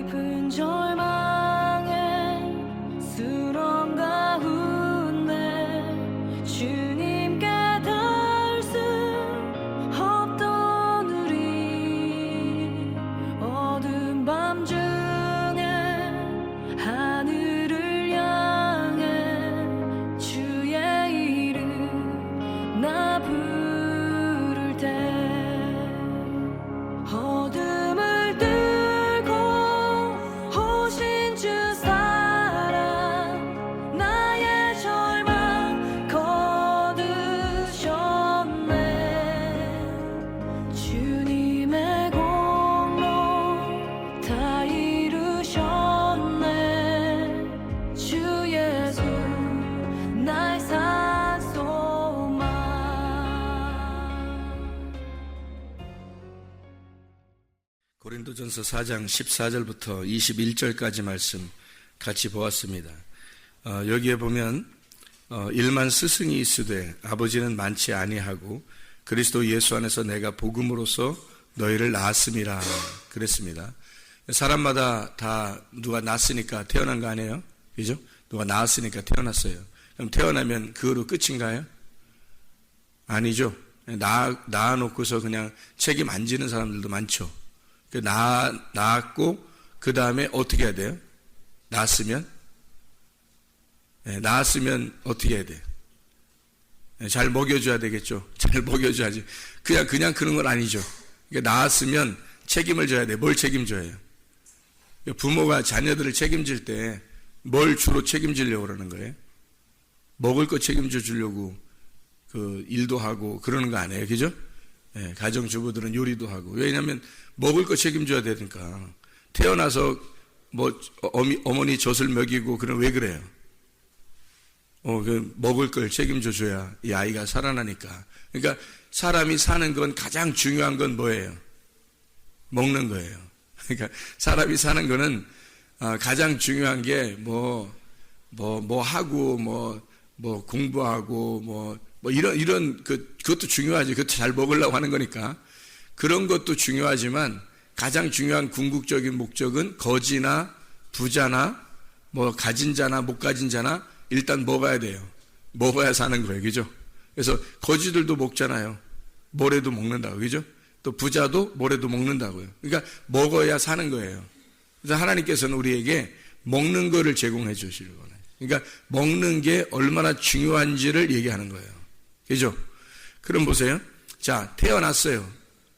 깊은 절망의 수렁 가운데 주님께 닿을 수 없던 우리, 어두운 밤 중에 하늘을 향해 주의 이름 나 부를 때, 어둠을 뚫고 오신 주 사랑 나의 절망 거두셨네. 주님의 공로 다 이루셨네. 주 예수 나의 산소망. 고린도전서 4장 14절부터 21절까지 말씀 같이 보았습니다. 여기에 보면 일만 스승이 있으되 아버지는 많지 아니하고 그리스도 예수 안에서 내가 복음으로써 너희를 낳았음이라 그랬습니다. 사람마다 다 누가 낳았으니까 태어난 거 아니에요? 그죠? 누가 낳았으니까 태어났어요. 그럼 태어나면 그거로 끝인가요? 아니죠. 낳아놓고서 그냥 책임 안 지는 사람들도 많죠. 낳았고 그 다음에 어떻게 해야 돼요? 낳았으면 어떻게 해야 돼요? 잘 먹여줘야 되겠죠. 잘 먹여줘야지. 그냥 그런 건 아니죠. 그러니까 낳았으면 책임을 져야 돼요. 뭘 책임져야 해요? 부모가 자녀들을 책임질 때 뭘 주로 책임지려고 그러는 거예요? 먹을 거 책임져 주려고 그 일도 하고 그러는 거 아니에요. 그죠? 가정주부들은 요리도 하고. 왜냐하면 먹을 거 책임져야 되니까. 태어나서 뭐 어머니 젖을 먹이고 그럼 왜 그래요? 그 먹을 걸 책임져 줘야 이 아이가 살아나니까. 그러니까 사람이 사는 건 가장 중요한 건 뭐예요? 먹는 거예요. 그러니까 사람이 사는 거는 가장 중요한 게 뭐 하고 뭐 공부하고 이런 그것도 중요하지. 그것도 잘 먹으려고 하는 거니까. 그런 것도 중요하지만 가장 중요한 궁극적인 목적은 거지나 부자나 뭐 가진 자나 못 가진 자나 일단 먹어야 돼요. 먹어야 사는 거예요. 그죠? 그래서 거지들도 먹잖아요. 모래도 먹는다고. 그죠? 또 부자도 모래도 먹는다고요. 그러니까 먹어야 사는 거예요. 그래서 하나님께서는 우리에게 먹는 거를 제공해 주시려고 해요. 그러니까 먹는 게 얼마나 중요한지를 얘기하는 거예요. 그죠? 그럼 보세요. 자, 태어났어요.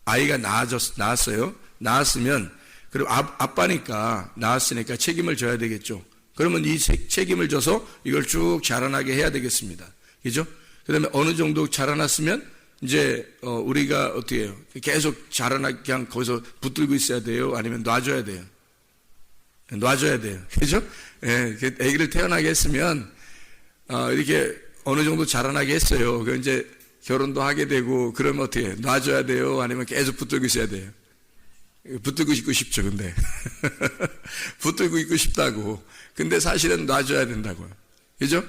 아이가 낳았어요. 낳았으면, 그럼 아빠니까, 낳았으니까 책임을 져야 되겠죠. 그러면 이 책임을 져서 이걸 쭉 자라나게 해야 되겠습니다. 그죠? 그 다음에 어느 정도 자라났으면, 이제, 우리가 어떻게 해요? 계속 자라나게 그냥 거기서 붙들고 있어야 돼요? 아니면 놔줘야 돼요? 놔줘야 돼요. 그죠? 예, 아기를 태어나게 했으면, 이렇게 어느 정도 자라나게 했어요. 그 이제 결혼도 하게 되고, 그러면 어떻게 해요? 놔줘야 돼요? 아니면 계속 붙들고 있어야 돼요? 붙들고 있고 싶죠, 근데. 붙들고 있고 싶다고. 근데 사실은 놔줘야 된다고요. 그죠?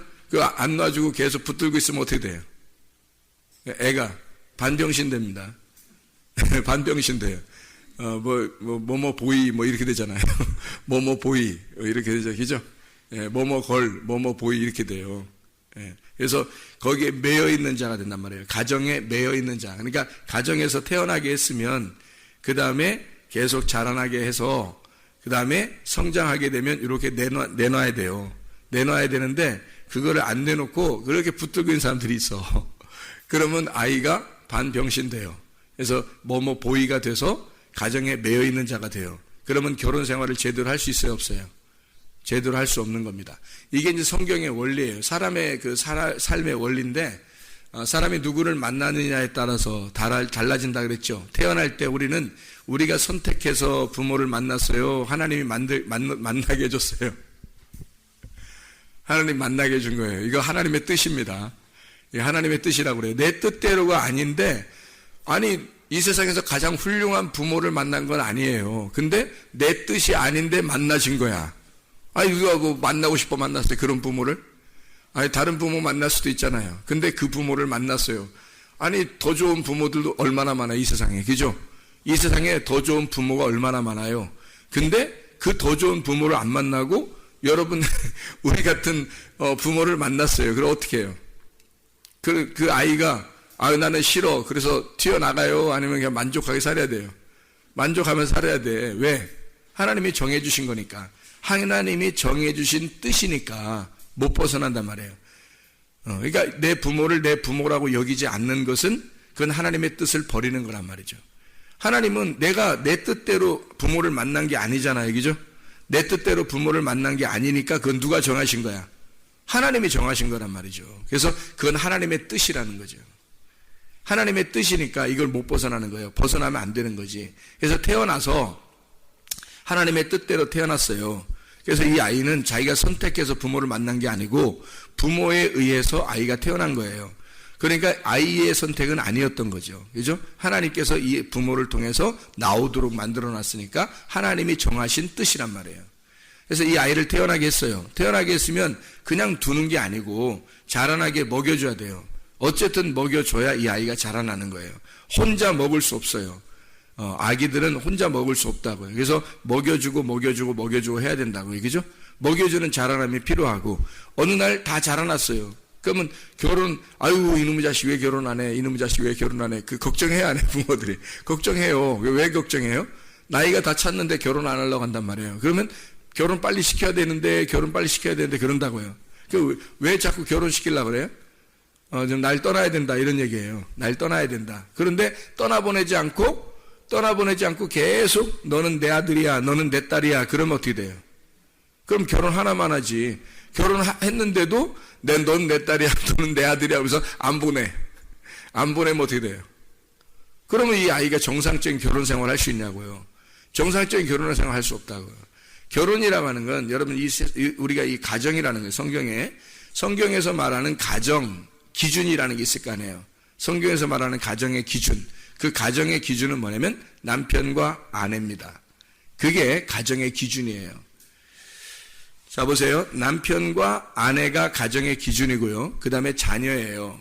안 놔주고 계속 붙들고 있으면 어떻게 돼요? 애가 반병신 됩니다. 반병신 돼요. 뭐뭐 보이, 뭐 이렇게 되잖아요. 뭐뭐 보이, 이렇게 되죠. 그죠? 예, 뭐뭐 걸, 뭐뭐 보이, 이렇게 돼요. 예, 그래서 거기에 매여 있는 자가 된단 말이에요. 가정에 매여 있는 자. 그러니까 가정에서 태어나게 했으면, 그 다음에 계속 자라나게 해서, 그 다음에 성장하게 되면 이렇게 내놔야 돼요. 내놔야 되는데, 그거를 안 내놓고 그렇게 붙들고 있는 사람들이 있어. 그러면 아이가 반병신 돼요. 그래서 뭐뭐 보이가 돼서 가정에 매여 있는 자가 돼요. 그러면 결혼 생활을 제대로 할 수 있어요, 없어요? 제대로 할 수 없는 겁니다. 이게 이제 성경의 원리예요. 사람의 그 삶의 원리인데, 사람이 누구를 만나느냐에 따라서 달라진다 그랬죠. 태어날 때 우리가 선택해서 부모를 만났어요? 하나님이 만나게 해줬어요? 하나님 만나게 해준 거예요. 이거 하나님의 뜻입니다. 하나님의 뜻이라고 그래요. 내 뜻대로가 아닌데, 아니, 이 세상에서 가장 훌륭한 부모를 만난 건 아니에요. 근데 내 뜻이 아닌데 만나신 거야. 아니, 누가 뭐 만나고 싶어 만났어요? 그런 부모를? 아니, 다른 부모 만날 수도 있잖아요. 근데 그 부모를 만났어요. 아니, 더 좋은 부모들도 얼마나 많아요, 이 세상에. 그죠? 이 세상에 더 좋은 부모가 얼마나 많아요. 근데 그 더 좋은 부모를 안 만나고 여러분 우리 같은 부모를 만났어요. 그럼 어떻게 해요? 그 아이가 나는 싫어. 그래서 튀어나가요? 아니면 그냥 만족하게 살아야 돼요? 만족하면서 살아야 돼. 왜? 하나님이 정해주신 거니까. 하나님이 정해주신 뜻이니까 못 벗어난단 말이에요. 그러니까 내 부모를 내 부모라고 여기지 않는 것은 그건 하나님의 뜻을 버리는 거란 말이죠. 하나님은 내가 내 뜻대로 부모를 만난 게 아니잖아요. 그죠? 내 뜻대로 부모를 만난 게 아니니까 그건 누가 정하신 거야? 하나님이 정하신 거란 말이죠. 그래서 그건 하나님의 뜻이라는 거죠. 하나님의 뜻이니까 이걸 못 벗어나는 거예요. 벗어나면 안 되는 거지. 그래서 태어나서 하나님의 뜻대로 태어났어요. 그래서 이 아이는 자기가 선택해서 부모를 만난 게 아니고 부모에 의해서 아이가 태어난 거예요. 그러니까 아이의 선택은 아니었던 거죠. 그죠? 하나님께서 이 부모를 통해서 나오도록 만들어 놨으니까 하나님이 정하신 뜻이란 말이에요. 그래서 이 아이를 태어나게 했어요. 태어나게 했으면 그냥 두는 게 아니고 자라나게 먹여줘야 돼요. 어쨌든 먹여줘야 이 아이가 자라나는 거예요. 혼자 먹을 수 없어요. 아기들은 혼자 먹을 수 없다고요. 그래서 먹여주고 해야 된다고요. 그죠? 먹여주는 자라남이 필요하고 어느 날 다 자라났어요. 그러면 이놈의 자식 왜 결혼 안 해? 이놈의 자식 왜 결혼 안 해? 걱정해야 안 해, 부모들이. 걱정해요. 왜 걱정해요? 나이가 다 찼는데 결혼 안 하려고 한단 말이에요. 그러면 결혼 빨리 시켜야 되는데 그런다고요. 왜 자꾸 결혼시키려고 그래요? 좀 날 떠나야 된다, 이런 얘기예요. 날 떠나야 된다. 그런데 떠나보내지 않고 계속 너는 내 아들이야, 너는 내 딸이야. 그러면 어떻게 돼요? 그럼 결혼 하나만 하지. 결혼했는데도 넌 내 딸이야, 너는 내 아들이야 하면서 안 보내면 어떻게 돼요? 그러면 이 아이가 정상적인 결혼 생활을 할 수 있냐고요? 정상적인 결혼 생활을 할 수 없다고요. 결혼이라고 하는 건 여러분 우리가 이 가정이라는 거예요. 성경에서 말하는 가정 기준이라는 게 있을 거 아니에요. 성경에서 말하는 가정의 기준, 그 가정의 기준은 뭐냐면 남편과 아내입니다. 그게 가정의 기준이에요. 자, 보세요. 남편과 아내가 가정의 기준이고요. 그 다음에 자녀예요.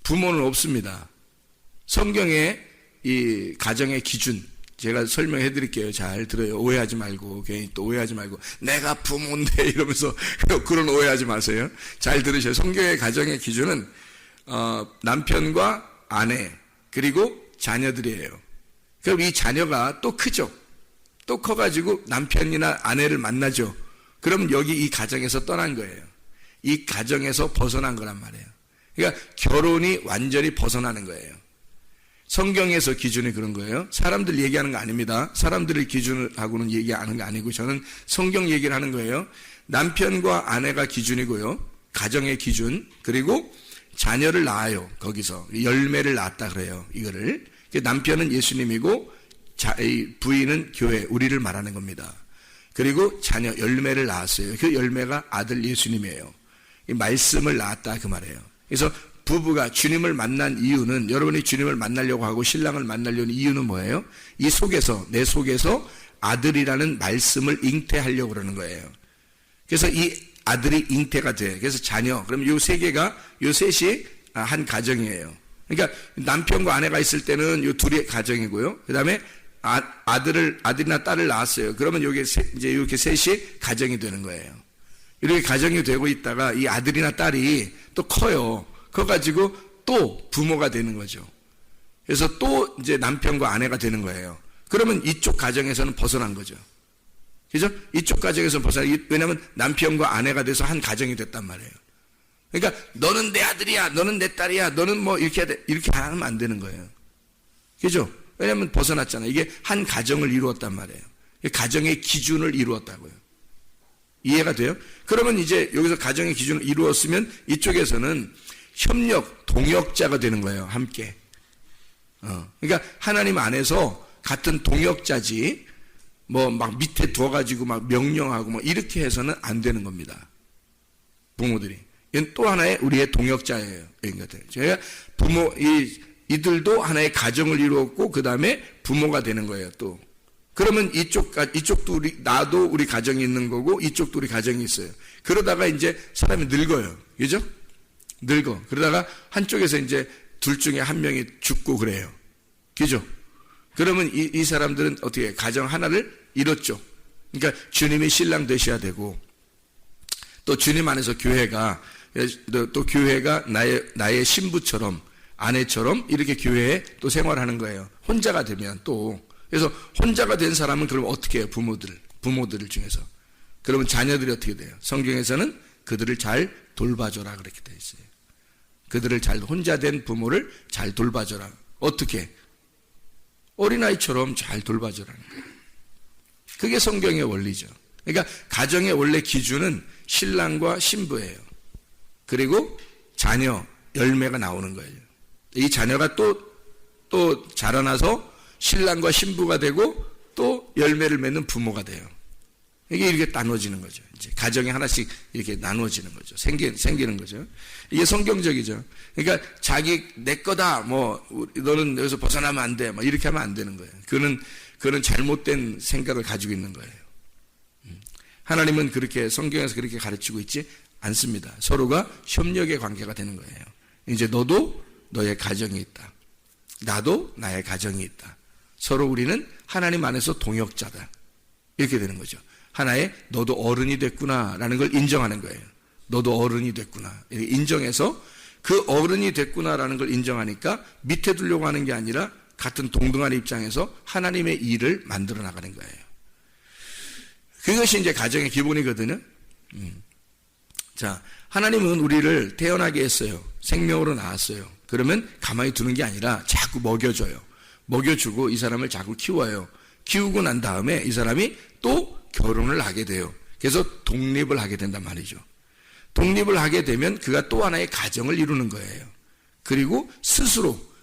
부모는 없습니다. 성경의 이 가정의 기준, 제가 설명해 드릴게요. 잘 들어요. 오해하지 말고, 괜히 또 오해하지 말고, 내가 부모인데 이러면서 그런 오해하지 마세요. 잘 들으셔요. 성경의 가정의 기준은, 남편과 아내, 그리고 자녀들이에요. 그럼 이 자녀가 또 크죠? 또 커가지고 남편이나 아내를 만나죠. 그럼 여기 이 가정에서 떠난 거예요. 이 가정에서 벗어난 거란 말이에요. 그러니까 결혼이 완전히 벗어나는 거예요. 성경에서 기준이 그런 거예요. 사람들 얘기하는 거 아닙니다. 사람들을 기준하고는 얘기하는 거 아니고 저는 성경 얘기를 하는 거예요. 남편과 아내가 기준이고요. 가정의 기준, 그리고 자녀를 낳아요. 거기서 열매를 낳았다 그래요. 이거를. 남편은 예수님이고 부인은 교회, 우리를 말하는 겁니다. 그리고 자녀, 열매를 낳았어요. 그 열매가 아들 예수님이에요. 이 말씀을 낳았다 그 말이에요. 그래서 부부가 주님을 만난 이유는, 여러분이 주님을 만나려고 하고 신랑을 만나려는 이유는 뭐예요? 내 속에서 아들이라는 말씀을 잉태하려고 그러는 거예요. 그래서 이 아들이 잉태가 돼. 그래서 자녀, 그럼 요 셋이 한 가정이에요. 그러니까 남편과 아내가 있을 때는 요 둘이 가정이고요. 그 다음에 아들이나 딸을 낳았어요. 그러면 이제 이렇게 셋이 가정이 되는 거예요. 이렇게 가정이 되고 있다가 이 아들이나 딸이 또 커요. 커가지고 또 부모가 되는 거죠. 그래서 또 이제 남편과 아내가 되는 거예요. 그러면 이쪽 가정에서는 벗어난 거죠. 그죠? 이쪽 가정에서는 왜냐면 남편과 아내가 돼서 한 가정이 됐단 말이에요. 그러니까 너는 내 아들이야, 너는 내 딸이야, 너는 뭐 이렇게 하면 안 되는 거예요. 그죠? 왜냐면 벗어났잖아요. 이게 한 가정을 이루었단 말이에요. 가정의 기준을 이루었다고요. 이해가 돼요? 그러면 이제 여기서 가정의 기준을 이루었으면 이쪽에서는 동역자가 되는 거예요. 함께. 그러니까 하나님 안에서 같은 동역자지, 막 밑에 두어가지고 막 명령하고 이렇게 해서는 안 되는 겁니다. 부모들이. 이건 또 하나의 우리의 동역자예요. 제가 이들도 하나의 가정을 이루었고, 그 다음에 부모가 되는 거예요, 또. 그러면 이쪽도 나도 우리 가정이 있는 거고, 이쪽도 우리 가정이 있어요. 그러다가 이제 사람이 늙어요. 그죠? 늙어. 그러다가 한쪽에서 이제 둘 중에 한 명이 죽고 그래요. 그죠? 그러면 이 사람들은 어떻게 해요? 가정 하나를 이뤘죠. 그러니까 주님이 신랑 되셔야 되고, 또 주님 안에서 교회가, 또 교회가 나의 신부처럼, 아내처럼 이렇게 교회에 또 생활하는 거예요. 혼자가 되면 또. 그래서 혼자가 된 사람은 그럼 어떻게 해요? 부모들 중에서. 그러면 자녀들이 어떻게 돼요? 성경에서는 그들을 잘 돌봐줘라 그렇게 되어 있어요. 그들을 혼자 된 부모를 잘 돌봐줘라. 어떻게? 어린아이처럼 잘 돌봐줘라는 거예요. 그게 성경의 원리죠. 그러니까 가정의 원래 기준은 신랑과 신부예요. 그리고 자녀, 열매가 나오는 거예요. 이 자녀가 또 자라나서 신랑과 신부가 되고 또 열매를 맺는 부모가 돼요. 이게 이렇게 나눠지는 거죠. 이제 가정이 하나씩 이렇게 나눠지는 거죠. 생기는 거죠. 이게 성경적이죠. 그러니까 내 거다, 너는 여기서 벗어나면 안 돼, 이렇게 하면 안 되는 거예요. 그는 잘못된 생각을 가지고 있는 거예요. 하나님은 성경에서 그렇게 가르치고 있지 않습니다. 서로가 협력의 관계가 되는 거예요. 이제 너도 너의 가정이 있다. 나도 나의 가정이 있다. 서로 우리는 하나님 안에서 동역자다. 이렇게 되는 거죠. 하나의 너도 어른이 됐구나라는 걸 인정하는 거예요. 너도 어른이 됐구나. 이렇게 인정해서 그 어른이 됐구나라는 걸 인정하니까 밑에 두려고 하는 게 아니라 같은 동등한 입장에서 하나님의 일을 만들어 나가는 거예요. 그것이 이제 가정의 기본이거든요. 자, 하나님은 우리를 태어나게 했어요. 생명으로 낳았어요. 그러면 가만히 두는 게 아니라 자꾸 먹여줘요. 먹여주고 이 사람을 자꾸 키워요. 키우고 난 다음에 이 사람이 또 결혼을 하게 돼요. 그래서 독립을 하게 된단 말이죠. 독립을 하게 되면 그가 또 하나의 가정을 이루는 거예요. 그리고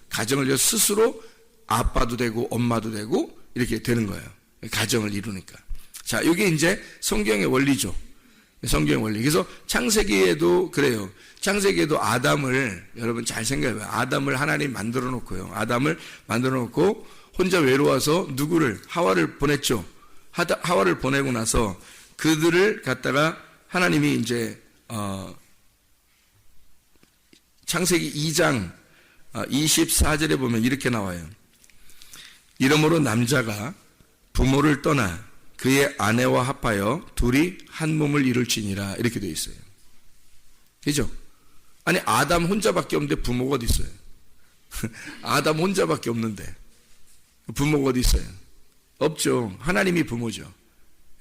가정을 이뤄 스스로 아빠도 되고 엄마도 되고 이렇게 되는 거예요. 가정을 이루니까. 자, 이게 이제 성경의 원리죠. 성경의 원리. 그래서 창세기에도 그래요. 창세기에도 아담을, 여러분 잘 생각해봐요. 아담을 하나님 만들어 놓고요. 아담을 만들어 놓고 혼자 외로워서 하와를 보냈죠. 하와를 보내고 나서 그들을 갖다가 하나님이 이제 창세기 2장 24절에 보면 이렇게 나와요. 이러므로 남자가 부모를 떠나 그의 아내와 합하여 둘이 한 몸을 이룰지니라 이렇게 되어 있어요. 그죠? 아니 아담 혼자밖에 없는데 부모가 어디 있어요? 아담 혼자밖에 없는데 부모가 어디 있어요? 없죠. 하나님이 부모죠.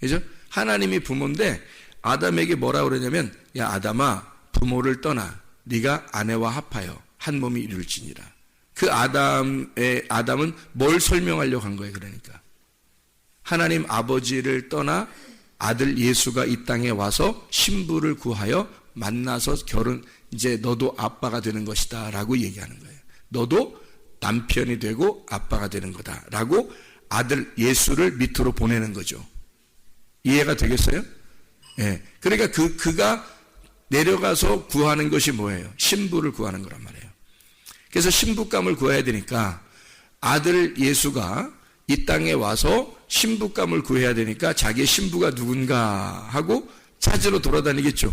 그죠? 하나님이 부모인데 아담에게 뭐라 그러냐면 야 아담아 부모를 떠나 네가 아내와 합하여 한 몸이 이룰지니라. 그 아담은 뭘 설명하려고 한 거예요? 그러니까 하나님 아버지를 떠나 아들 예수가 이 땅에 와서 신부를 구하여 만나서 이제 너도 아빠가 되는 것이다 라고 얘기하는 거예요. 너도 남편이 되고 아빠가 되는 거다 라고 아들 예수를 밑으로 보내는 거죠. 이해가 되겠어요? 예. 그러니까 그가 내려가서 구하는 것이 뭐예요? 신부를 구하는 거란 말이에요. 그래서 신부감을 구해야 되니까 아들 예수가 이 땅에 와서 신부감을 구해야 되니까 자기의 신부가 누군가 하고 찾으러 돌아다니겠죠.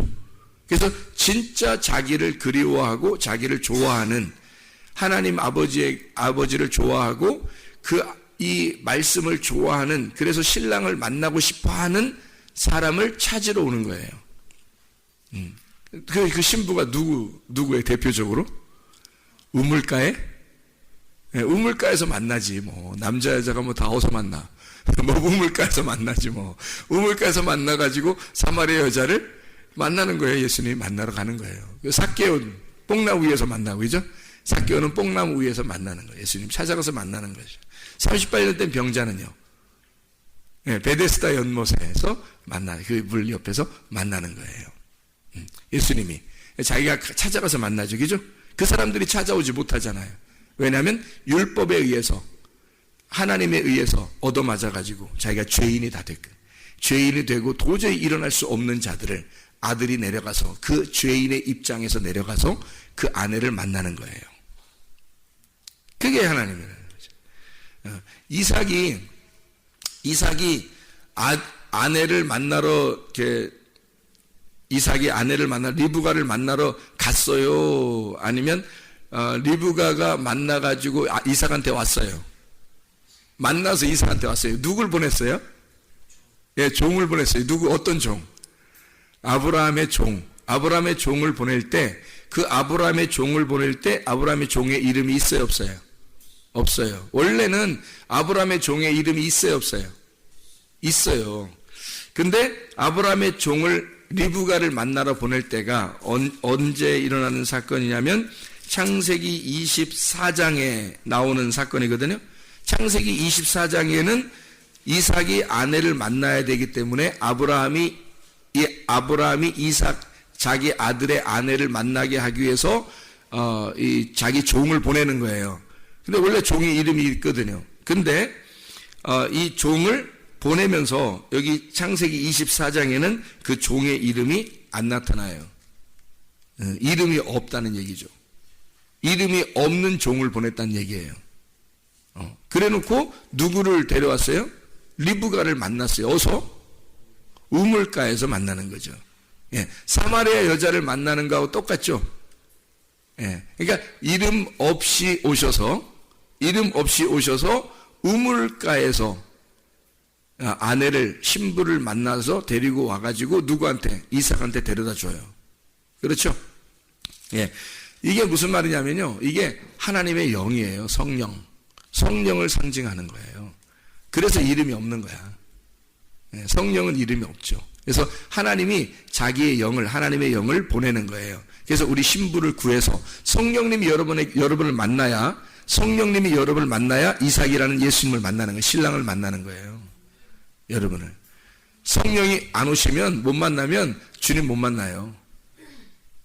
그래서 진짜 자기를 그리워하고 자기를 좋아하는 하나님 아버지를 좋아하고 이 말씀을 좋아하는 그래서 신랑을 만나고 싶어하는 사람을 찾으러 오는 거예요. 그 신부가 누구예요? 대표적으로 우물가에? 네, 우물가에서 만나지 뭐 남자 여자가 뭐 다 어디서 만나? 뭐 우물가에서 만나지 뭐 우물가에서 만나가지고 사마리아 여자를 만나는 거예요. 예수님이 만나러 가는 거예요. 삭개오는 뽕나무 위에서 만나고 그죠? 삭개오는 뽕나무 위에서 만나는 거예요. 예수님 찾아가서 만나는 거죠. 38년 된 병자는요. 네, 베데스다 연못에서 그 물 옆에서 만나는 거예요. 예수님이 자기가 찾아가서 만나죠. 그죠? 그 사람들이 찾아오지 못하잖아요. 왜냐하면 율법에 의해서 하나님에 의해서 얻어맞아가지고 자기가 죄인이 다 됐고 죄인이 되고 도저히 일어날 수 없는 자들을 아들이 내려가서 그 죄인의 입장에서 내려가서 그 아내를 만나는 거예요. 그게 하나님이라는 거죠. 이삭이 아내를 만나러 이삭이 아내를 만나러 리브가를 만나러 갔어요? 아니면 리브가가 만나가지고 이삭한테 왔어요? 만나서 이삭한테 왔어요. 누굴 보냈어요? 예, 종을 보냈어요. 누구, 어떤 종? 아브라함의 종. 아브라함의 종을 보낼 때, 그 아브라함의 종을 보낼 때 아브라함의 종의 이름이 있어요, 없어요? 없어요. 원래는 아브라함의 종의 이름이 있어요, 없어요? 있어요. 근데 아브라함의 종을 리브가를 만나러 보낼 때가 언제 일어나는 사건이냐면 창세기 24장에 나오는 사건이거든요. 창세기 24장에는 이삭이 아내를 만나야 되기 때문에 아브라함이 이삭 자기 아들의 아내를 만나게 하기 위해서 자기 종을 보내는 거예요. 근데 원래 종의 이름이 있거든요. 근데 이 종을 보내면서 여기 창세기 24장에는 그 종의 이름이 안 나타나요. 이름이 없다는 얘기죠. 이름이 없는 종을 보냈다는 얘기예요. 그래 놓고 누구를 데려왔어요? 리브가를 만났어요. 어서? 우물가에서 만나는 거죠. 예, 사마리아 여자를 만나는 거하고 똑같죠. 예, 그러니까 이름 없이 오셔서 우물가에서 아내를, 신부를 만나서 데리고 와가지고 누구한테? 이삭한테 데려다 줘요. 그렇죠? 예, 이게 무슨 말이냐면요, 이게 하나님의 영이에요. 성령을 상징하는 거예요. 그래서 이름이 없는 거야. 예, 성령은 이름이 없죠. 그래서 하나님이 자기의 영을, 하나님의 영을 보내는 거예요. 그래서 우리 신부를 구해서 성령님이 여러분을 만나야, 성령님이 여러분을 만나야 이삭이라는 예수님을 만나는 거예요. 신랑을 만나는 거예요. 여러분을. 성령이 안 오시면, 못 만나면 주님 못 만나요.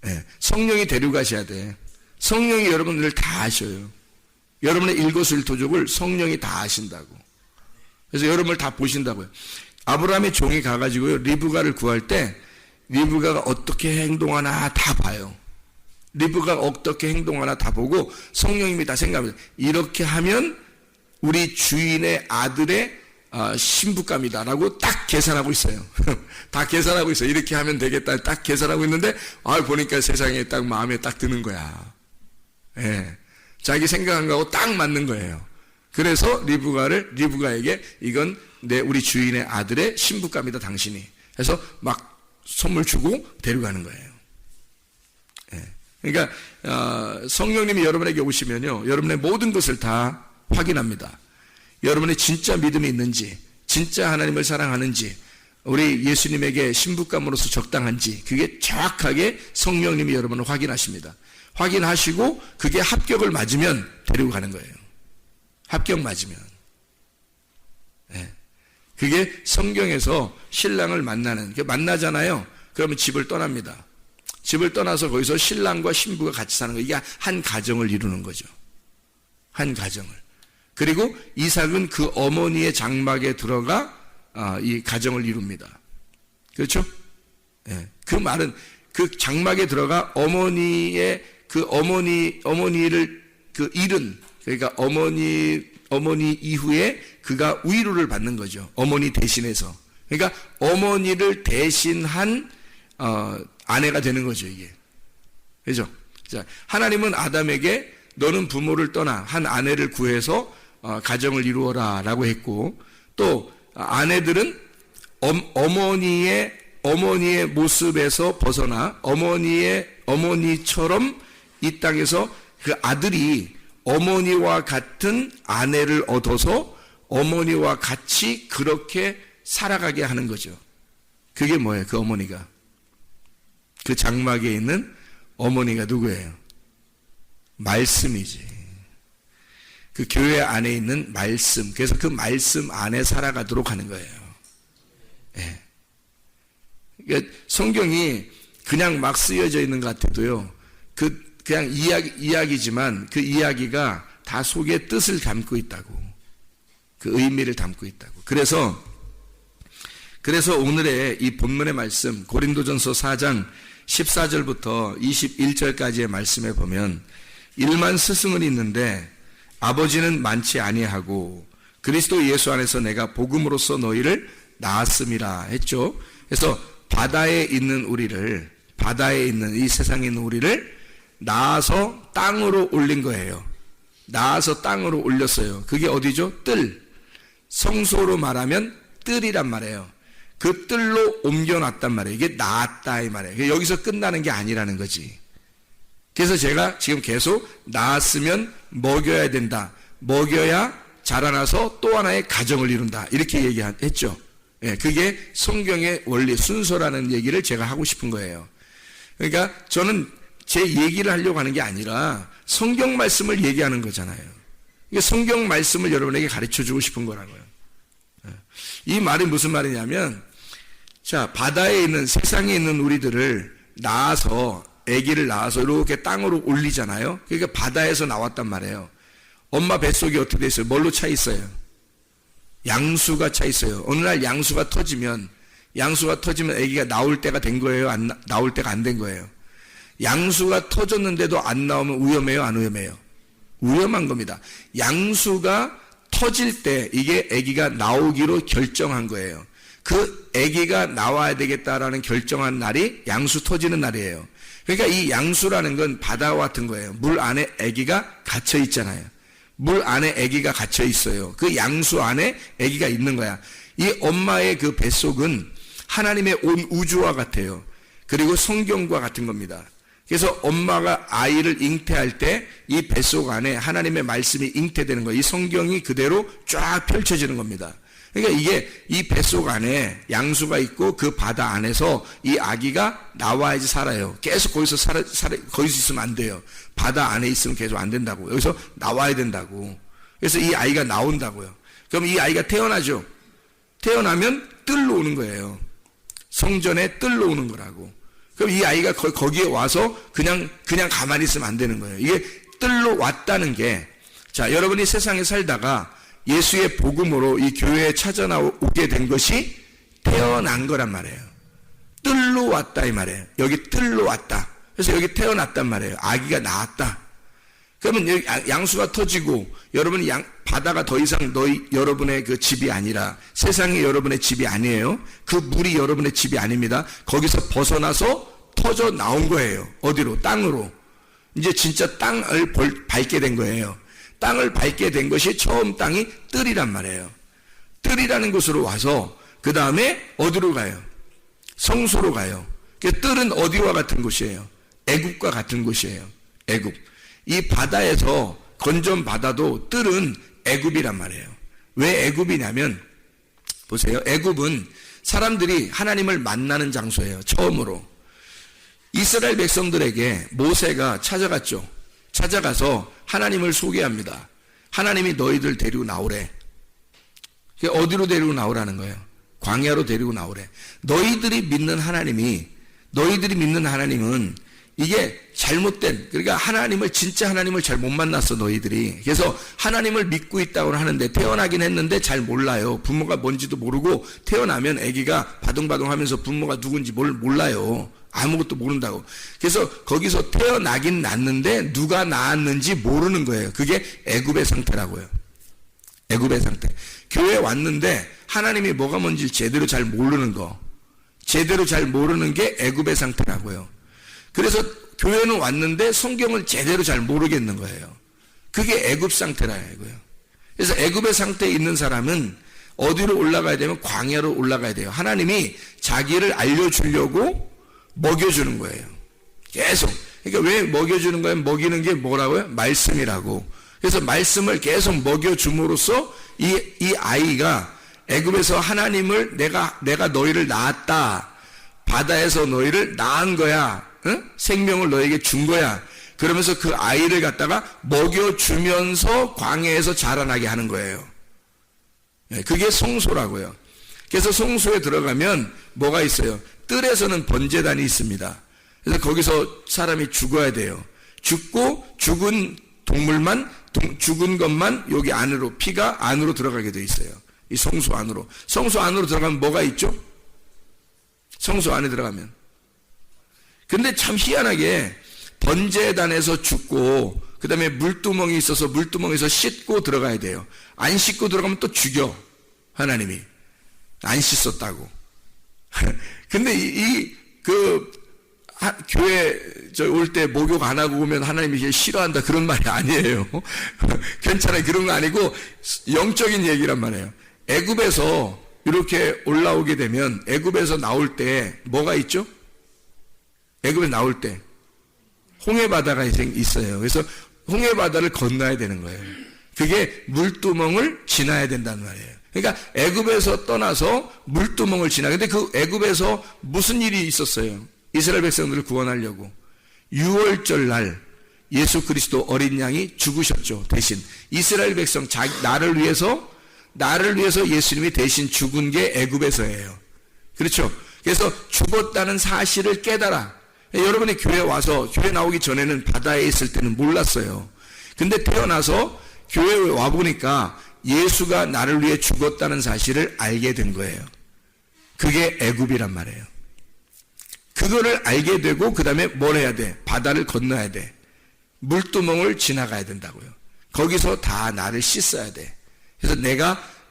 예, 성령이 데려가셔야 돼. 성령이 여러분들을 다 아셔요. 여러분의 일거수일투족을 성령이 다 아신다고. 그래서 여러분을 다 보신다고요. 아브라함의 종이 가가지고요, 리브가를 구할 때 리브가가 어떻게 행동하나 다 봐요. 리브가가 어떻게 행동하나 다 보고 성령님이 다 생각합니다. 이렇게 하면 우리 주인의 아들의 신부감이다라고 딱 계산하고 있어요. 다 계산하고 있어요. 이렇게 하면 되겠다 딱 계산하고 있는데 보니까 세상에 딱 마음에 딱 드는 거야. 예, 자기 생각한 거하고 딱 맞는 거예요. 그래서 리브가에게 이건 우리 주인의 아들의 신부감이다 당신이. 해서 막 선물 주고 데려가는 거예요. 예. 그러니까 성령님이 여러분에게 오시면요, 여러분의 모든 것을 다 확인합니다. 여러분의 진짜 믿음이 있는지, 진짜 하나님을 사랑하는지, 우리 예수님에게 신부감으로서 적당한지, 그게 정확하게 성령님이 여러분을 확인하십니다. 확인하시고 그게 합격을 맞으면 데리고 가는 거예요. 합격 맞으면. 네. 그게 성경에서 신랑을 만나잖아요. 그러면 집을 떠납니다. 집을 떠나서 거기서 신랑과 신부가 같이 사는 거, 이게 한 가정을 이루는 거죠. 한 가정을. 그리고 이삭은 그 어머니의 장막에 들어가 이 가정을 이룹니다. 그렇죠? 네. 그 말은 그 장막에 들어가 어머니를 잃은, 그러니까 어머니 이후에 그가 위로를 받는 거죠. 어머니 대신해서. 그러니까 어머니를 대신한 아내가 되는 거죠, 이게. 그죠? 자, 하나님은 아담에게 너는 부모를 떠나 한 아내를 구해서 가정을 이루어라 라고 했고, 또 아내들은 어머니의 모습에서 벗어나 어머니처럼 이 땅에서 그 아들이 어머니와 같은 아내를 얻어서 어머니와 같이 그렇게 살아가게 하는 거죠. 그게 뭐예요? 그 어머니가. 그 장막에 있는 어머니가 누구예요? 말씀이지. 그 교회 안에 있는 말씀. 그래서 그 말씀 안에 살아가도록 하는 거예요. 예. 그러니까 성경이 그냥 막 쓰여져 있는 것 같아도요, 그냥 이야기지만 그 이야기가 다 속에 뜻을 담고 있다고. 그 의미를 담고 있다고. 그래서 오늘의 이 본문의 말씀, 고린도전서 4장 14절부터 21절까지의 말씀에 보면, 일만 스승은 있는데 아버지는 많지 아니하고 그리스도 예수 안에서 내가 복음으로써 너희를 낳았음이라 했죠. 그래서 바다에 있는 이 세상에 있는 우리를 낳아서 땅으로 올린 거예요. 낳아서 땅으로 올렸어요. 그게 어디죠? 뜰. 성소로 말하면 뜰이란 말이에요. 그 뜰로 옮겨놨단 말이에요. 이게 낳았다 이 말이에요. 여기서 끝나는 게 아니라는 거지. 그래서 제가 지금 계속 낳았으면 먹여야 된다. 먹여야 자라나서 또 하나의 가정을 이룬다. 이렇게 얘기했죠. 예, 그게 성경의 원리 순서라는 얘기를 제가 하고 싶은 거예요. 그러니까 저는 제 얘기를 하려고 하는 게 아니라 성경 말씀을 얘기하는 거잖아요. 이게 성경 말씀을 여러분에게 가르쳐 주고 싶은 거라고요. 이 말이 무슨 말이냐면, 자, 바다에 있는, 세상에 있는 우리들을 낳아서, 아기를 낳아서 이렇게 땅으로 올리잖아요. 그러니까 바다에서 나왔단 말이에요. 엄마 뱃속이 어떻게 돼 있어요? 뭘로 차 있어요? 양수가 차 있어요. 어느 날 양수가 터지면 아기가 나올 때가 된 거예요? 나올 때가 안 된 거예요? 양수가 터졌는데도 안 나오면 위험해요? 안 위험해요? 위험한 겁니다. 양수가 터질 때 이게 아기가 나오기로 결정한 거예요. 그 아기가 나와야 되겠다라는 결정한 날이 양수 터지는 날이에요. 그러니까 이 양수라는 건 바다와 같은 거예요. 물 안에 아기가 갇혀 있잖아요. 물 안에 아기가 갇혀 있어요. 그 양수 안에 아기가 있는 거야. 이 엄마의 그 뱃속은 하나님의 온 우주와 같아요. 그리고 성경과 같은 겁니다. 그래서 엄마가 아이를 잉태할 때 이 뱃속 안에 하나님의 말씀이 잉태되는 거예요. 이 성경이 그대로 쫙 펼쳐지는 겁니다. 그러니까 이게 이 뱃속 안에 양수가 있고 그 바다 안에서 이 아기가 나와야지 살아요. 계속 거기서 거기서 있으면 안 돼요. 바다 안에 있으면 계속 안 된다고. 여기서 나와야 된다고. 그래서 이 아이가 나온다고요. 그럼 이 아이가 태어나죠. 태어나면 뜰로 오는 거예요. 성전에 뜰로 오는 거라고. 그럼 이 아이가 거기에 와서 그냥 가만히 있으면 안 되는 거예요. 이게 뜰로 왔다는 게, 자, 여러분이 세상에 살다가 예수의 복음으로 이 교회에 찾아오게 된 것이 태어난 거란 말이에요. 뜰로 왔다 이 말이에요. 여기 뜰로 왔다. 그래서 여기 태어났단 말이에요. 아기가 나왔다. 그러면 여기 양수가 터지고 여러분이 바다가 더 이상 여러분의 그 집이 아니라 세상이 여러분의 집이 아니에요. 그 물이 여러분의 집이 아닙니다. 거기서 벗어나서 터져 나온 거예요. 어디로? 땅으로. 이제 진짜 땅을 밟게 된 거예요. 땅을 밟게 된 것이 처음 땅이 뜰이란 말이에요. 뜰이라는 곳으로 와서 그 다음에 어디로 가요? 성소로 가요. 그 뜰은 어디와 같은 곳이에요? 애굽과 같은 곳이에요. 애굽. 이 바다에서 건전 바다도 뜰은 애굽이란 말이에요. 왜 애굽이냐면 보세요. 애굽은 사람들이 하나님을 만나는 장소예요. 처음으로. 이스라엘 백성들에게 모세가 찾아갔죠. 찾아가서 하나님을 소개합니다. 하나님이 너희들 데리고 나오래. 어디로 데리고 나오라는 거예요? 광야로 데리고 나오래. 너희들이 믿는 하나님은 이게 잘못된, 그러니까 진짜 하나님을 잘 못 만났어, 너희들이. 그래서 하나님을 믿고 있다고 하는데 태어나긴 했는데 잘 몰라요. 부모가 뭔지도 모르고 태어나면 아기가 바둥바둥 하면서 부모가 누군지 몰라요. 아무것도 모른다고. 그래서 거기서 태어나긴 났는데 누가 낳았는지 모르는 거예요. 그게 애굽의 상태라고요. 애굽의 상태. 교회에 왔는데 하나님이 뭐가 뭔지 제대로 잘 모르는 거. 제대로 잘 모르는 게 애굽의 상태라고요. 그래서 교회는 왔는데 성경을 제대로 잘 모르겠는 거예요. 그게 애굽 상태라고요. 그래서 애굽의 상태에 있는 사람은 어디로 올라가야 되면 광야로 올라가야 돼요. 하나님이 자기를 알려주려고 먹여주는 거예요. 계속. 그러니까 왜 먹여주는 거예요? 먹이는 게 뭐라고요? 말씀이라고. 그래서 말씀을 계속 먹여줌으로써 이 아이가 애굽에서 하나님을 내가 너희를 낳았다. 바다에서 너희를 낳은 거야. 응? 생명을 너에게 준 거야. 그러면서 그 아이를 갖다가 먹여주면서 광야에서 자라나게 하는 거예요. 그게 성소라고요. 그래서 성소에 들어가면 뭐가 있어요? 뜰에서는 번제단이 있습니다. 그래서 거기서 사람이 죽어야 돼요. 죽고 죽은 죽은 것만 여기 안으로, 피가 안으로 들어가게 돼 있어요. 이 성소 안으로. 성소 안으로 들어가면 뭐가 있죠? 성소 안에 들어가면. 근데 참 희한하게 번제단에서 죽고 그 다음에 물두멍이 있어서 물두멍에서 씻고 들어가야 돼요. 안 씻고 들어가면 또 죽여. 하나님이. 안 씻었다고. 근데 교회 올 때 목욕 안 하고 오면 하나님이 싫어한다 그런 말이 아니에요. 괜찮아요. 그런 거 아니고 영적인 얘기란 말이에요. 애굽에서 이렇게 올라오게 되면 애굽에서 나올 때 뭐가 있죠? 애굽에서 나올 때 홍해바다가 있어요. 그래서 홍해바다를 건너야 되는 거예요. 그게 물두멍을 지나야 된다는 말이에요. 그러니까 애굽에서 떠나서 물두멍을 지나. 근데 그 애굽에서 무슨 일이 있었어요? 이스라엘 백성들을 구원하려고 6월절 날 예수 그리스도 어린 양이 죽으셨죠. 대신 이스라엘 백성 나를 위해서 예수님이 대신 죽은 게 애굽에서예요. 그렇죠? 그래서 죽었다는 사실을 깨달아. 여러분이 교회 와서 교회 나오기 전에는 바다에 있을 때는 몰랐어요. 근데 태어나서 교회에 와보니까 예수가 나를 위해 죽었다는 사실을 알게 된 거예요. 그게 애굽이란 말이에요. 그거를 알게 되고 그 다음에 뭘 해야 돼? 바다를 건너야 돼. 물두멍을 지나가야 된다고요. 거기서 다 나를 씻어야 돼. 그래서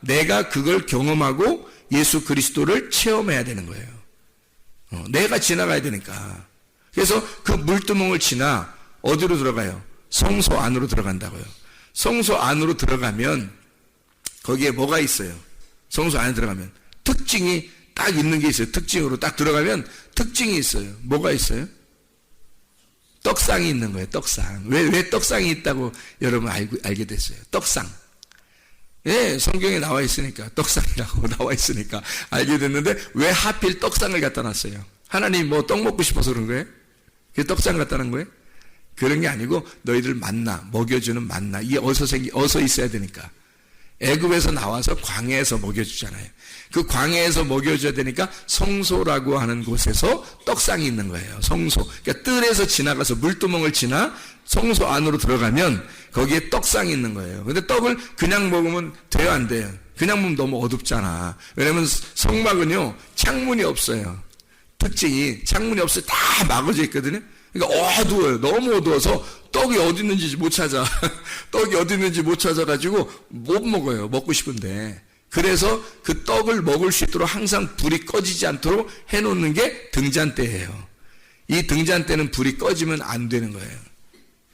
내가 그걸 경험하고 예수 그리스도를 체험해야 되는 거예요. 내가 지나가야 되니까. 그래서 그 물두멍을 지나 어디로 들어가요? 성소 안으로 들어간다고요. 성소 안으로 들어가면 거기에 뭐가 있어요? 성소 안에 들어가면 특징이 딱 있는 게 있어요. 특징으로 딱 들어가면 특징이 있어요. 뭐가 있어요? 떡상이 있는 거예요. 떡상. 왜 떡상이 있다고 여러분 알게 됐어요? 떡상. 예, 성경에 나와 있으니까, 떡상이라고 나와 있으니까 알게 됐는데 왜 하필 떡상을 갖다 놨어요? 하나님 뭐 떡 먹고 싶어서 그런 거예요? 그게 떡상 갖다 놓은 거예요? 그런 게 아니고 너희들 만나, 먹여주는 만나. 이게 어서 있어야 되니까. 애굽에서 나와서 광야에서 먹여주잖아요. 그 광야에서 먹여줘야 되니까 성소라고 하는 곳에서 떡상이 있는 거예요. 성소. 그러니까 뜰에서 지나가서 물두멍을 지나 성소 안으로 들어가면 거기에 떡상이 있는 거예요. 근데 떡을 그냥 먹으면 돼요, 안 돼요? 그냥 먹으면 너무 어둡잖아. 왜냐면 성막은요, 창문이 없어요. 특징이 창문이 없어요. 다 막아져 있거든요. 그러니까 어두워요. 너무 어두워서 떡이 어디 있는지 못 찾아. 떡이 어디 있는지 못 찾아가지고 못 먹어요. 먹고 싶은데. 그래서 그 떡을 먹을 수 있도록 항상 불이 꺼지지 않도록 해놓는 게 등잔대예요. 이 등잔대는 불이 꺼지면 안 되는 거예요.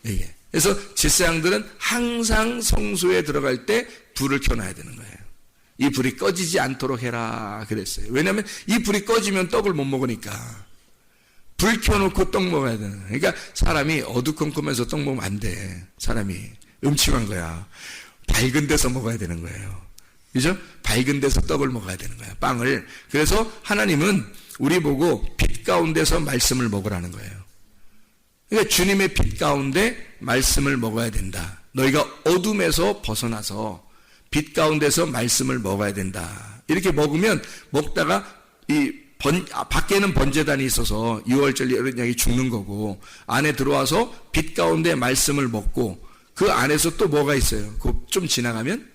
이게. 그래서 제사장들은 항상 성소에 들어갈 때 불을 켜놔야 되는 거예요. 이 불이 꺼지지 않도록 해라 그랬어요. 왜냐하면 이 불이 꺼지면 떡을 못 먹으니까. 불 켜놓고 떡 먹어야 되는 거예요. 그러니까 사람이 어두컴컴해서 떡 먹으면 안 돼. 사람이 음침한 거야. 밝은 데서 먹어야 되는 거예요. 그죠? 밝은 데서 떡을 먹어야 되는 거예요. 빵을. 그래서 하나님은 우리 보고 빛 가운데서 말씀을 먹으라는 거예요. 그러니까 주님의 빛 가운데 말씀을 먹어야 된다. 너희가 어둠에서 벗어나서 빛 가운데서 말씀을 먹어야 된다. 이렇게 먹다가 밖에는 번제단이 있어서 6월절 이런 양이 죽는 거고 안에 들어와서 빛 가운데 말씀을 먹고 그 안에서 또 뭐가 있어요? 좀 지나가면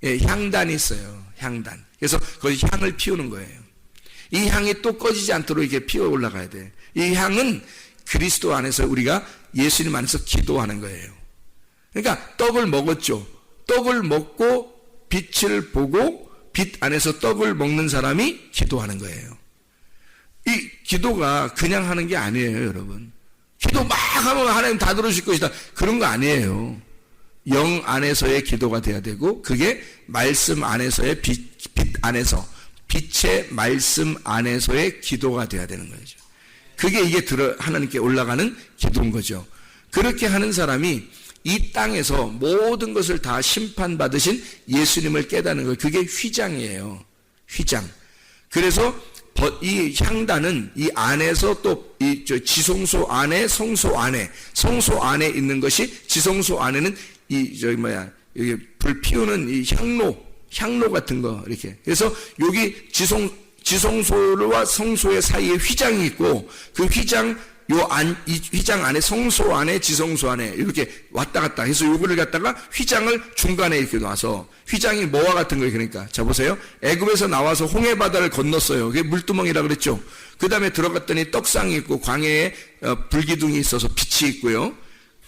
향단이 있어요. 향단. 그래서 거기 향을 피우는 거예요. 이 향이 또 꺼지지 않도록 이렇게 피어 올라가야 돼. 이 향은 그리스도 안에서 우리가 예수님 안에서 기도하는 거예요. 그러니까 떡을 먹었죠. 떡을 먹고 빛을 보고 빛 안에서 떡을 먹는 사람이 기도하는 거예요. 이 기도가 그냥 하는 게 아니에요, 여러분. 기도 막 하면 하나님 다 들어주실 것이다. 그런 거 아니에요. 영 안에서의 기도가 돼야 되고 그게 말씀 안에서의 빛 안에서 빛의 말씀 안에서의 기도가 돼야 되는 거죠. 그게 이게 하나님께 올라가는 기도인 거죠. 그렇게 하는 사람이 이 땅에서 모든 것을 다 심판받으신 예수님을 깨닫는 거예요. 그게 휘장이에요. 휘장. 그래서 이 향단은 이 안에서 또 이 지성소 안에 성소 안에 있는 것이 지성소 안에는 여기 불 피우는 이 향로 같은 거 이렇게. 그래서 여기 지성소와 성소의 사이에 휘장이 있고 그 휘장 이 휘장 안에 성소 안에 지성소 안에 이렇게 왔다 갔다 해서 요거를 갖다가 휘장을 중간에 이렇게 놔서 휘장이 뭐와 같은 거예요. 그러니까 자 보세요. 애굽에서 나와서 홍해바다를 건넜어요. 그게 물두멍이라 그랬죠. 그 다음에 들어갔더니 떡상이 있고 광야에 불기둥이 있어서 빛이 있고요.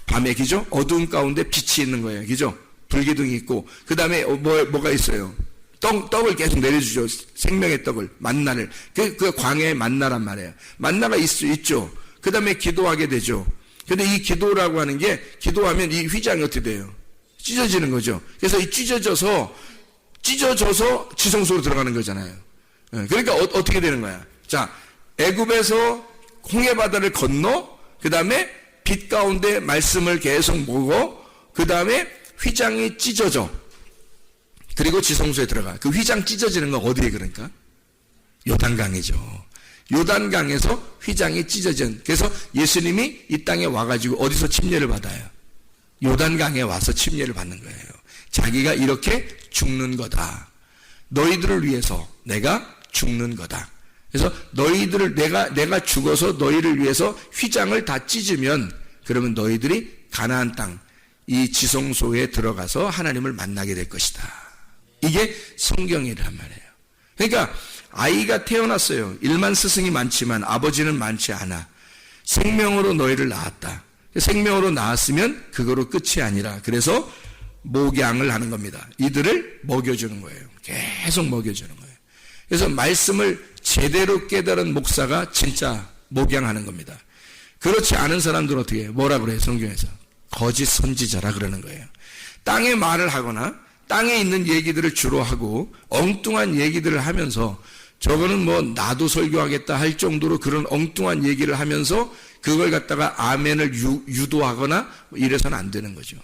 밤에 그죠? 어두운 가운데 빛이 있는 거예요. 그죠? 불기둥이 있고 그 다음에 뭐가 있어요? 떡을 계속 내려주죠. 생명의 떡을 만나를 그 광야의 만나란 말이에요. 만나가 있죠. 그 다음에 기도하게 되죠. 근데 이 기도라고 하는 게 기도하면 이 휘장이 어떻게 돼요? 찢어지는 거죠. 그래서 이 찢어져서 찢어져서 지성소로 들어가는 거잖아요. 그러니까 어떻게 되는 거야? 자, 애굽에서 홍해바다를 건너 그 다음에 빛 가운데 말씀을 계속 보고 그 다음에 휘장이 찢어져. 그리고 지성소에 들어가. 그 휘장 찢어지는 건 어디에 그러니까? 요단강이죠. 요단강에서 휘장이 찢어진. 그래서 예수님이 이 땅에 와가지고 어디서 침례를 받아요? 요단강에 와서 침례를 받는 거예요. 자기가 이렇게 죽는 거다. 너희들을 위해서 내가 죽는 거다. 그래서 너희들을 내가 죽어서 너희를 위해서 휘장을 다 찢으면 그러면 너희들이 가나안 땅 이 지성소에 들어가서 하나님을 만나게 될 것이다. 이게 성경이란 말이에요. 그러니까 아이가 태어났어요. 일만 스승이 많지만 아버지는 많지 않아. 생명으로 너희를 낳았다. 생명으로 낳았으면 그거로 끝이 아니라 그래서 목양을 하는 겁니다. 이들을 먹여주는 거예요. 계속 먹여주는 거예요. 그래서 말씀을 제대로 깨달은 목사가 진짜 목양하는 겁니다. 그렇지 않은 사람들은 어떻게 해요? 뭐라 그래요? 성경에서 거짓 선지자라 그러는 거예요. 땅의 말을 하거나 땅에 있는 얘기들을 주로 하고 엉뚱한 얘기들을 하면서 저거는 뭐 나도 설교하겠다 할 정도로 그런 엉뚱한 얘기를 하면서 그걸 갖다가 아멘을 유도하거나 이래서는 안 되는 거죠.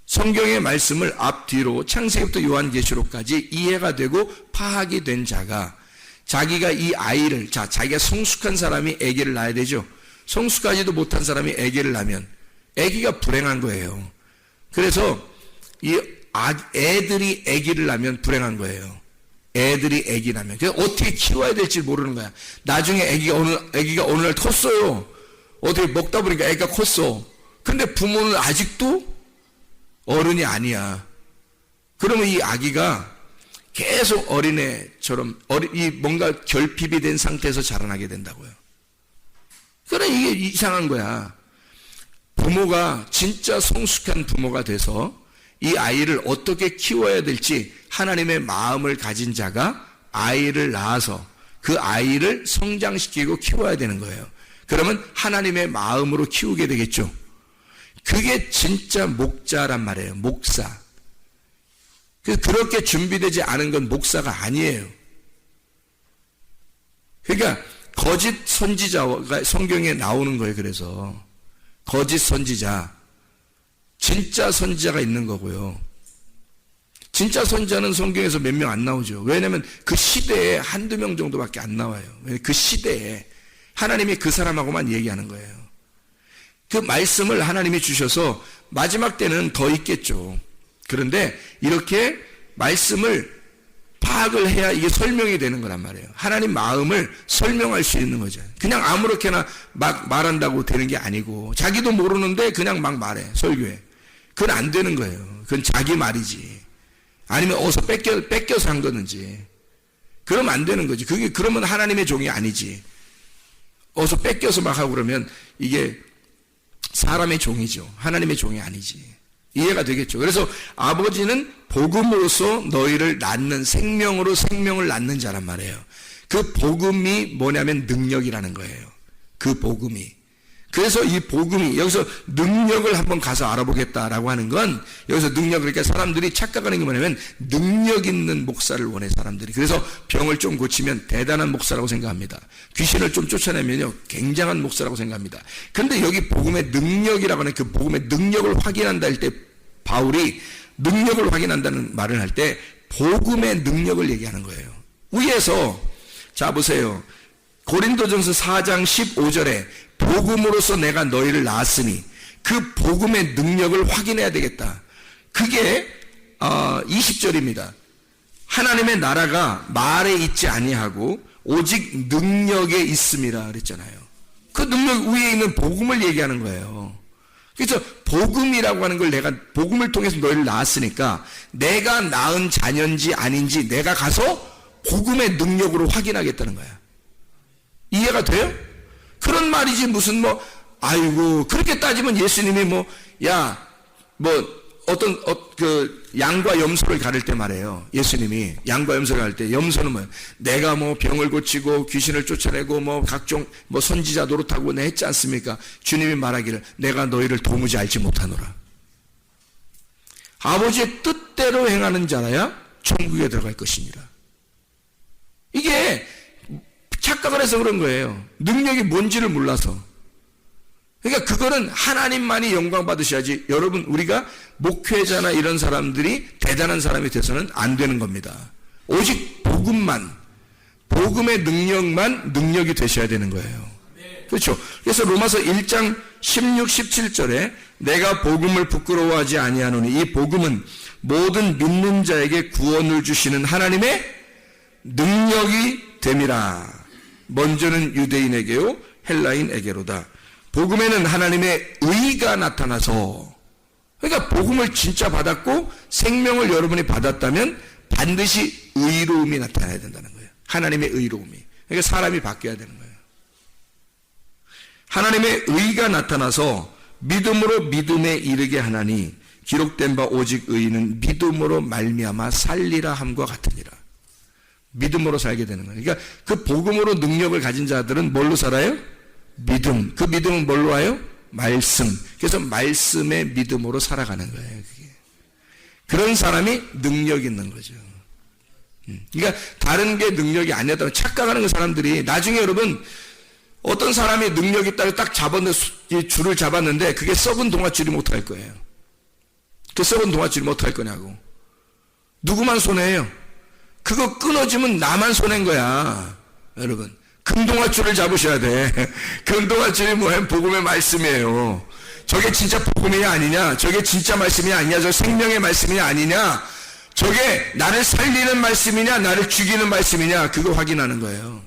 성경의 말씀을 앞뒤로 창세기부터 요한계시록까지 이해가 되고 파악이 된 자가 자기가 이 아이를 자기가 성숙한 사람이 아기를 낳아야 되죠. 성숙하지도 못한 사람이 아기를 낳으면 아기가 불행한 거예요. 그래서 이 애들이 아기를 낳으면 불행한 거예요. 애들이 아기 낳으면. 그래서 어떻게 키워야 될지 모르는 거야. 나중에 아기가 어느 날 컸어요. 어떻게 먹다 보니까 아기가 컸어. 근데 부모는 아직도 어른이 아니야. 그러면 이 아기가 계속 어린애처럼 이 뭔가 결핍이 된 상태에서 자라나게 된다고요. 그래 이게 이상한 거야. 부모가 진짜 성숙한 부모가 돼서 이 아이를 어떻게 키워야 될지 하나님의 마음을 가진 자가 아이를 낳아서 그 아이를 성장시키고 키워야 되는 거예요. 그러면 하나님의 마음으로 키우게 되겠죠. 그게 진짜 목자란 말이에요. 목사. 그렇게 준비되지 않은 건 목사가 아니에요. 그러니까 거짓 선지자가 성경에 나오는 거예요. 그래서 거짓 선지자, 진짜 선지자가 있는 거고요. 진짜 선지자는 성경에서 몇 명 안 나오죠. 왜냐하면 그 시대에 한두 명 정도밖에 안 나와요. 그 시대에 하나님이 그 사람하고만 얘기하는 거예요. 그 말씀을 하나님이 주셔서 마지막 때는 더 있겠죠. 그런데 이렇게 말씀을 파악을 해야 이게 설명이 되는 거란 말이에요. 하나님 마음을 설명할 수 있는 거죠. 그냥 아무렇게나 막 말한다고 되는 게 아니고 자기도 모르는데 그냥 막 말해. 설교해. 그건 안 되는 거예요. 그건 자기 말이지. 아니면 어디서 뺏겨서 한 거든지. 그러면 안 되는 거지. 그러면 하나님의 종이 아니지. 어디서 뺏겨서 막 하고 그러면 이게 사람의 종이죠. 하나님의 종이 아니지. 이해가 되겠죠. 그래서 아버지는 복음으로서 너희를 낳는 생명으로 생명을 낳는 자란 말이에요. 그 복음이 뭐냐면 능력이라는 거예요. 그 복음이. 그래서 이 복음이 여기서 능력을 한번 가서 알아보겠다라고 하는 건 여기서 능력 그러니까 사람들이 착각하는 게 뭐냐면 능력 있는 목사를 원해 사람들이. 그래서 병을 좀 고치면 대단한 목사라고 생각합니다. 귀신을 좀 쫓아내면요 굉장한 목사라고 생각합니다. 그런데 여기 복음의 능력이라고 하는 그 복음의 능력을 확인한다 할 때 바울이 능력을 확인한다는 말을 할 때 복음의 능력을 얘기하는 거예요. 위에서 자 보세요. 고린도전서 4장 15절에 복음으로서 내가 너희를 낳았으니 그 복음의 능력을 확인해야 되겠다. 그게 20절입니다. 하나님의 나라가 말에 있지 아니하고 오직 능력에 있음이라 그랬잖아요. 그 능력 위에 있는 복음을 얘기하는 거예요. 그래서 복음이라고 하는 걸 내가 복음을 통해서 너희를 낳았으니까 내가 낳은 자녀인지 아닌지 내가 가서 복음의 능력으로 확인하겠다는 거야. 이해가 돼요? 그런 말이지 무슨 아이고 그렇게 따지면 예수님이 그 양과 염소를 가를 때 말해요. 예수님이 양과 염소를 가를 때 염소는 뭐예요? 내가 병을 고치고 귀신을 쫓아내고 각종 선지자 노릇하고 내 했지 않습니까? 주님이 말하기를 내가 너희를 도무지 알지 못하노라. 아버지의 뜻대로 행하는 자라야 천국에 들어갈 것이니라. 이게 착각을 해서 그런 거예요. 능력이 뭔지를 몰라서. 그러니까 그거는 하나님만이 영광 받으셔야지, 여러분, 우리가 목회자나 이런 사람들이 대단한 사람이 돼서는 안 되는 겁니다. 오직 복음만, 복음의 능력만 능력이 되셔야 되는 거예요. 그렇죠? 그래서 로마서 1장 16, 17절에 내가 복음을 부끄러워하지 아니하노니 이 복음은 모든 믿는 자에게 구원을 주시는 하나님의 능력이 됨이라. 먼저는 유대인에게요 헬라인에게로다. 복음에는 하나님의 의가 나타나서, 그러니까 복음을 진짜 받았고 생명을 여러분이 받았다면 반드시 의로움이 나타나야 된다는 거예요. 하나님의 의로움이. 그러니까 사람이 바뀌어야 되는 거예요. 하나님의 의가 나타나서 믿음으로 믿음에 이르게 하나니 기록된 바 오직 의인은 믿음으로 말미암아 살리라 함과 같으니라. 믿음으로 살게 되는 거예요. 그러니까 그 복음으로 능력을 가진 자들은 뭘로 살아요? 믿음. 그 믿음은 뭘로 와요? 말씀. 그래서 말씀의 믿음으로 살아가는 거예요. 그게. 그런 사람이 능력 있는 거죠. 그러니까 다른 게 능력이 아니었다고 착각하는 그 사람들이 나중에 여러분 어떤 사람이 능력 있다고 딱 잡았는데 줄을 잡았는데 그게 썩은 동아줄이 못할 거예요. 그 썩은 동아줄이 못할 거냐고. 누구만 손해예요? 그거 끊어지면 나만 손해인 거야. 여러분 금동아줄을 잡으셔야 돼. 금동아줄이 뭐예요? 복음의 말씀이에요. 저게 진짜 복음이 아니냐? 저게 진짜 말씀이 아니냐? 저 생명의 말씀이 아니냐? 저게 나를 살리는 말씀이냐? 나를 죽이는 말씀이냐? 그거 확인하는 거예요.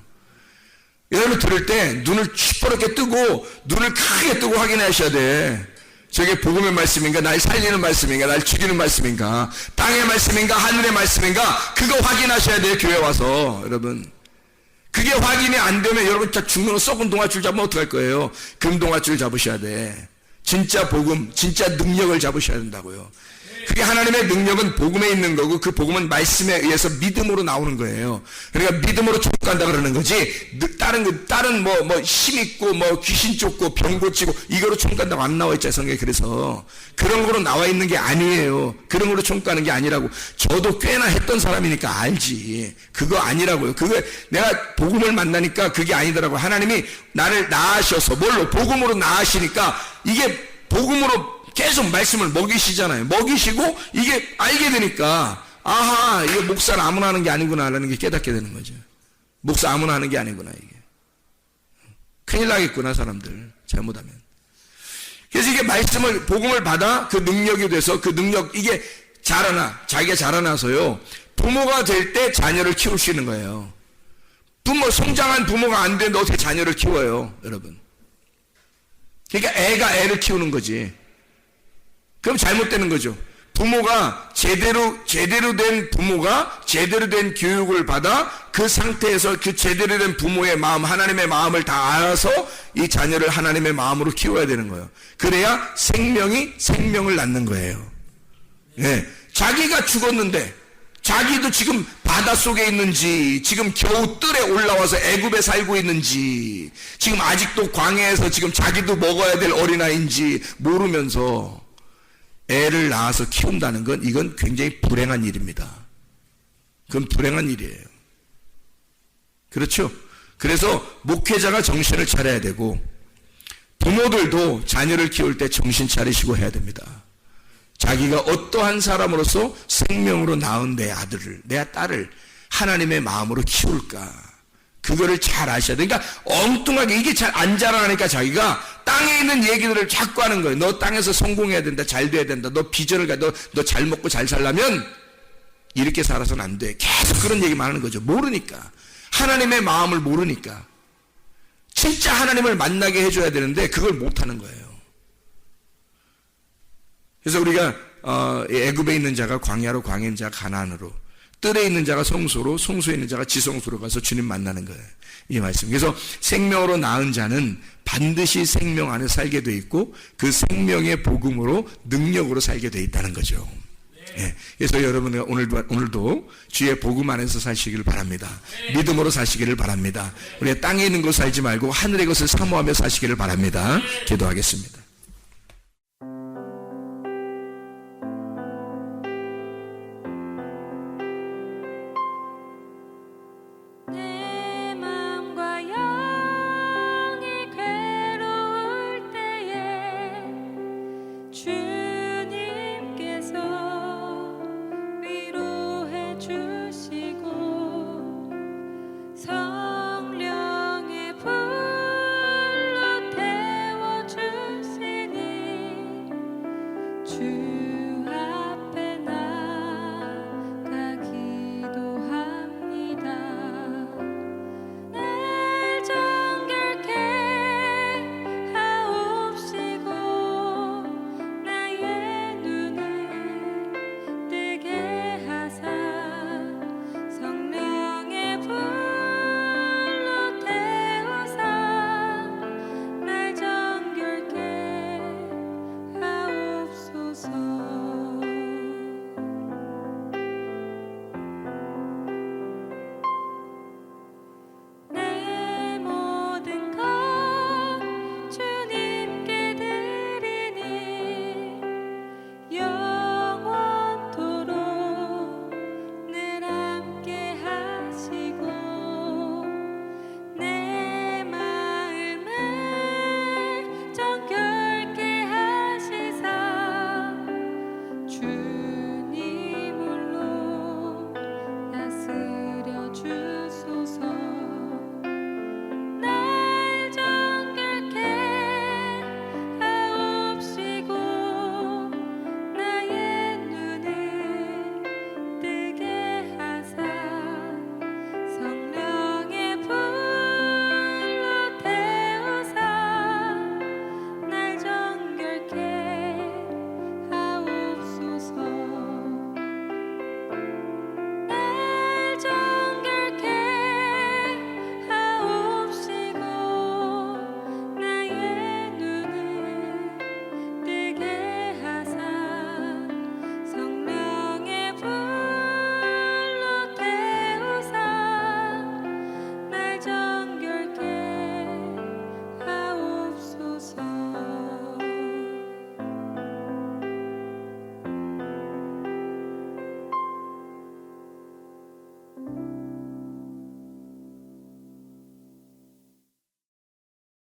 여러분 들을 때 눈을 시퍼렇게 뜨고 눈을 크게 뜨고 확인하셔야 돼. 저게 복음의 말씀인가? 날 살리는 말씀인가? 날 죽이는 말씀인가? 땅의 말씀인가? 하늘의 말씀인가? 그거 확인하셔야 돼요. 교회 와서. 여러분 그게 확인이 안 되면 여러분 죽는 썩은 동아줄 잡으면 어떡할 거예요? 금동아줄 잡으셔야 돼. 진짜 복음, 진짜 능력을 잡으셔야 된다고요. 그게 하나님의 능력은 복음에 있는 거고 그 복음은 말씀에 의해서 믿음으로 나오는 거예요. 그러니까 믿음으로 쫓간다 그러는 거지. 다른 힘 있고 귀신 쫓고 병 고치고 이거로 총간다고 안 나와 있잖아요. 성경에. 그래서 그런 거로 나와 있는 게 아니에요. 그런 거로 총가는 게 아니라고. 저도 꽤나 했던 사람이니까 알지. 그거 아니라고요. 그거 내가 복음을 만나니까 그게 아니더라고요. 하나님이 나를 낳으셔서 뭘로? 복음으로 낳으시니까 이게 복음으로 계속 말씀을 먹이시잖아요. 먹이시고 이게 알게 되니까 아하, 이게 목사는 아무나 하는 게 아니구나라는 게 깨닫게 되는 거죠. 목사 아무나 하는 게 아니구나 이게. 큰일 나겠구나 사람들 잘못하면. 그래서 이게 말씀을 복음을 받아 그 능력이 돼서 그 능력 이게 자기가 자라나서요 부모가 될 때 자녀를 키울 수 있는 거예요. 성장한 부모가 안 되는데 어떻게 자녀를 키워요 여러분. 그러니까 애가 애를 키우는 거지. 그럼 잘못되는 거죠. 부모가 제대로 된 부모가 제대로 된 교육을 받아 그 상태에서 그 제대로 된 부모의 마음, 하나님의 마음을 다 알아서 이 자녀를 하나님의 마음으로 키워야 되는 거예요. 그래야 생명이 생명을 낳는 거예요. 예. 자기가 죽었는데 자기도 지금 바닷속에 있는지 지금 겨우 뜰에 올라와서 애굽에 살고 있는지 지금 아직도 광야에서 지금 자기도 먹어야 될 어린아이인지 모르면서 애를 낳아서 키운다는 건 이건 굉장히 불행한 일입니다. 그건 불행한 일이에요. 그렇죠? 그래서 목회자가 정신을 차려야 되고 부모들도 자녀를 키울 때 정신 차리시고 해야 됩니다. 자기가 어떠한 사람으로서 생명으로 낳은 내 아들을, 내 딸을 하나님의 마음으로 키울까? 그거를 잘 아셔야 돼. 그러니까 엉뚱하게 이게 잘 안 자라니까 자기가 땅에 있는 얘기들을 자꾸 하는 거예요. 너 땅에서 성공해야 된다. 잘 돼야 된다. 너 비전을 가. 너 잘 먹고 잘 살려면 이렇게 살아서는 안 돼. 계속 그런 얘기만 하는 거죠. 모르니까. 하나님의 마음을 모르니까. 진짜 하나님을 만나게 해줘야 되는데 그걸 못하는 거예요. 그래서 우리가 애굽에 있는 자가 광야로, 광야에 있는 자가 가나안으로, 뜰에 있는 자가 성소로, 성소에 있는 자가 지성소로 가서 주님 만나는 거예요. 이 말씀. 그래서 생명으로 낳은 자는 반드시 생명 안에 살게 돼 있고 그 생명의 복음으로 능력으로 살게 돼 있다는 거죠. 예. 그래서 여러분 오늘도 주의 복음 안에서 사시기를 바랍니다. 믿음으로 사시기를 바랍니다. 우리가 땅에 있는 것 살지 말고 하늘의 것을 사모하며 사시기를 바랍니다. 기도하겠습니다.